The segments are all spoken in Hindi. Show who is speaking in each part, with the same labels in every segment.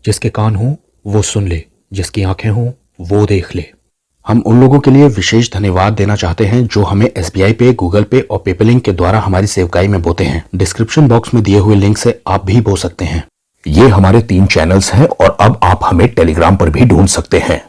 Speaker 1: जिसके कान हों वो सुन ले, जिसकी आंखें हों वो देख ले। हम उन लोगों के लिए विशेष धन्यवाद देना चाहते हैं जो हमें SBI पे, गूगल पे और पेपलिंक के द्वारा हमारी सेवकाई में बोते हैं। डिस्क्रिप्शन बॉक्स में दिए हुए लिंक से आप भी बो सकते हैं। ये हमारे 3 चैनल्स हैं और अब आप हमें टेलीग्राम पर भी ढूंढ सकते हैं।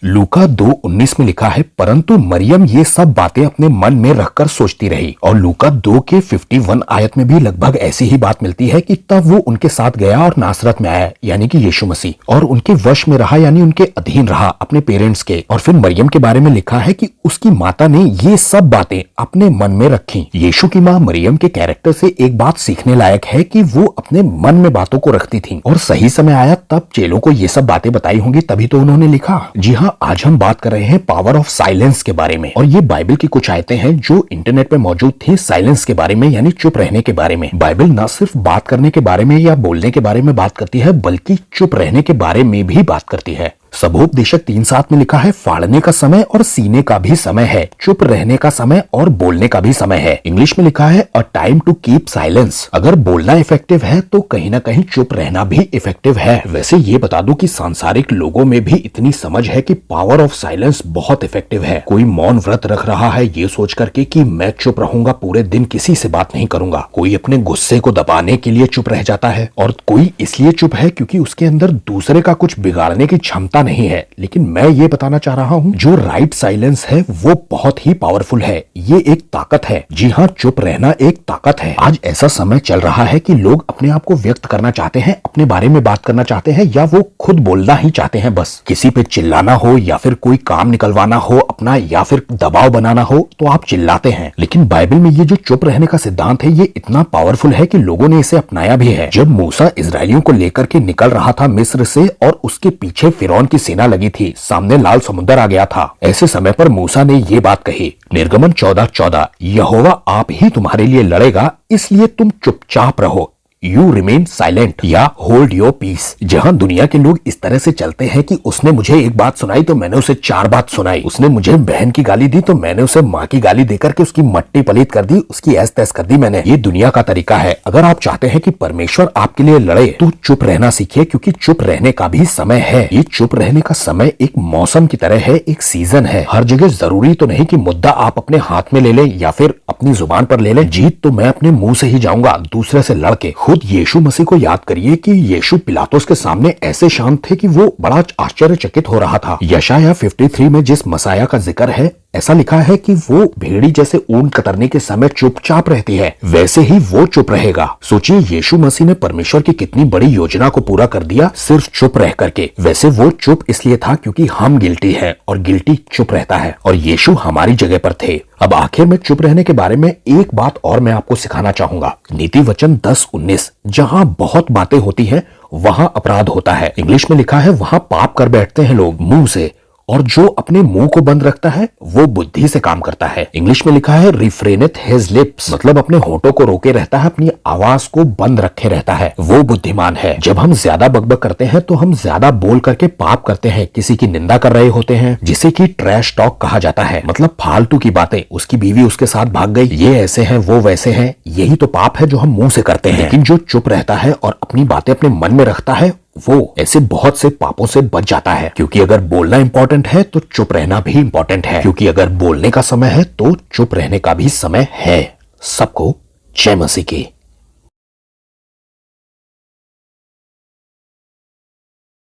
Speaker 1: लूका 2:19 में लिखा है, परंतु मरियम ये सब बातें अपने मन में रखकर सोचती रही। और लूका 2 के 51 आयत में भी लगभग ऐसी ही बात मिलती है कि तब वो उनके साथ गया और नासरत में आया, यानी कि यीशु मसीह, और उनके वश में रहा, यानी उनके अधीन रहा, अपने पेरेंट्स के। और फिर मरियम के बारे में लिखा है कि उसकी माता ने ये सब बातें अपने मन में रखी। यीशु की माँ मरियम के कैरेक्टर से एक बात सीखने लायक है कि वो अपने मन में बातों को रखती थी और सही समय आया तब चेलों को ये सब बातें बताई होंगी, तभी तो उन्होंने लिखा। जी हाँ, आज हम बात कर रहे हैं पावर ऑफ साइलेंस के बारे में। और ये बाइबल की कुछ आयतें हैं जो इंटरनेट पे मौजूद थी साइलेंस के बारे में, यानी चुप रहने के बारे में। बाइबल न सिर्फ बात करने के बारे में या बोलने के बारे में बात करती है, बल्कि चुप रहने के बारे में भी बात करती है। सबोपदेशक 3:7 में लिखा है, फाड़ने का समय और सीने का भी समय है, चुप रहने का समय और बोलने का भी समय है। इंग्लिश में लिखा है, a time to keep silence. अगर बोलना इफेक्टिव है तो कहीं ना कहीं चुप रहना भी इफेक्टिव है। वैसे ये बता दूं कि सांसारिक लोगों में भी इतनी समझ है कि पावर ऑफ साइलेंस बहुत इफेक्टिव है। कोई मौन व्रत रख रहा है ये सोच करके कि मैं चुप रहूंगा, पूरे दिन किसी से बात नहीं करूंगा। कोई अपने गुस्से को दबाने के लिए चुप रह जाता है, और कोई इसलिए चुप है क्योंकि उसके अंदर दूसरे का कुछ बिगाड़ने की क्षमता नहीं है। लेकिन मैं ये बताना चाह रहा हूं, जो राइट साइलेंस है वो बहुत ही पावरफुल है। ये एक ताकत है। जी हाँ, चुप रहना एक ताकत है। आज ऐसा समय चल रहा है कि लोग अपने आप को व्यक्त करना चाहते हैं, अपने बारे में बात करना चाहते हैं, या वो खुद बोलना ही चाहते हैं। बस किसी पे चिल्लाना हो या फिर कोई काम निकलवाना हो अपना, या फिर दबाव बनाना हो तो आप चिल्लाते हैं। लेकिन बाइबल में ये जो चुप रहने का सिद्धांत है ये इतना पावरफुल है कि लोगों ने इसे अपनाया भी है। जब मूसा इजरायलियों को लेकर के निकल रहा था मिस्र से और उसके पीछे फिरौन की सेना लगी थी, सामने लाल समुद्र आ गया था, ऐसे समय पर मूसा ने ये बात कही, निर्गमन 14:14, यहोवा आप ही तुम्हारे लिए लड़ेगा, इसलिए तुम चुपचाप रहो, यू रिमेन साइलेंट या होल्ड योर पीस। जहां दुनिया के लोग इस तरह से चलते हैं कि उसने मुझे एक बात सुनाई तो मैंने उसे 4 बात सुनाई, उसने मुझे बहन की गाली दी तो मैंने उसे माँ की गाली देकर के उसकी मट्टी पलीत कर दी, उसकी ऐस तैस कर दी मैंने। ये दुनिया का तरीका है। अगर आप चाहते हैं कि परमेश्वर आपके लिए लड़े तो चुप रहना सीखिए, क्योंकि चुप रहने का भी समय है। ये चुप रहने का समय एक मौसम की तरह है, एक सीजन है। हर जगह जरूरी तो नहीं कि मुद्दा आप अपने हाथ में ले लें या फिर अपनी जुबान पर ले लें। जीत तो मैं अपने मुंह से ही जाऊंगा, दूसरे से लड़के। खुद यीशु मसीह को याद करिए कि यीशु पिलातुस के सामने ऐसे शांत थे कि वो बड़ा आश्चर्यचकित हो रहा था। यशाया 53 में जिस मसाया का जिक्र है, ऐसा लिखा है कि वो भेड़ी जैसे ऊन कतरने के समय चुपचाप रहती है, वैसे ही वो चुप रहेगा। सोचिए, यीशु मसीह ने परमेश्वर की कितनी बड़ी योजना को पूरा कर दिया सिर्फ चुप रह करके। वैसे वो चुप इसलिए था क्योंकि हम गिल्टी हैं और गिल्टी चुप रहता है, और यीशु हमारी जगह पर थे। अब आखिर में चुप रहने के बारे में एक बात और मैं आपको सिखाना चाहूंगा। नीति वचन 10:19, जहां बहुत बातें होती हैं वहां अपराध होता है। इंग्लिश में लिखा है, वहां पाप कर बैठते हैं लोग मुंह से, और जो अपने मुंह को बंद रखता है वो बुद्धि से काम करता है। इंग्लिश में लिखा है, रिफ्रेनेथ हिज लिप्स, मतलब अपने होठों को रोके रहता है, अपनी आवाज को बंद रखे रहता है, वो बुद्धिमान है। जब हम ज्यादा बकबक करते हैं तो हम ज्यादा बोल करके पाप करते हैं। किसी की निंदा कर रहे होते हैं, जिसे कि ट्रैश टॉक कहा जाता है, मतलब फालतू की बातें। उसकी बीवी उसके साथ भाग गई, ये ऐसे हैं वो वैसे हैं, यही तो पाप है जो हम मुंह से करते हैं। लेकिन जो चुप रहता है और अपनी बातें अपने मन में रखता है, वो ऐसे बहुत से पापों से बच जाता है। क्योंकि अगर बोलना इंपॉर्टेंट है तो चुप रहना भी इंपॉर्टेंट है, क्योंकि अगर बोलने का समय है तो चुप रहने का भी समय है। सबको जय मसीह की।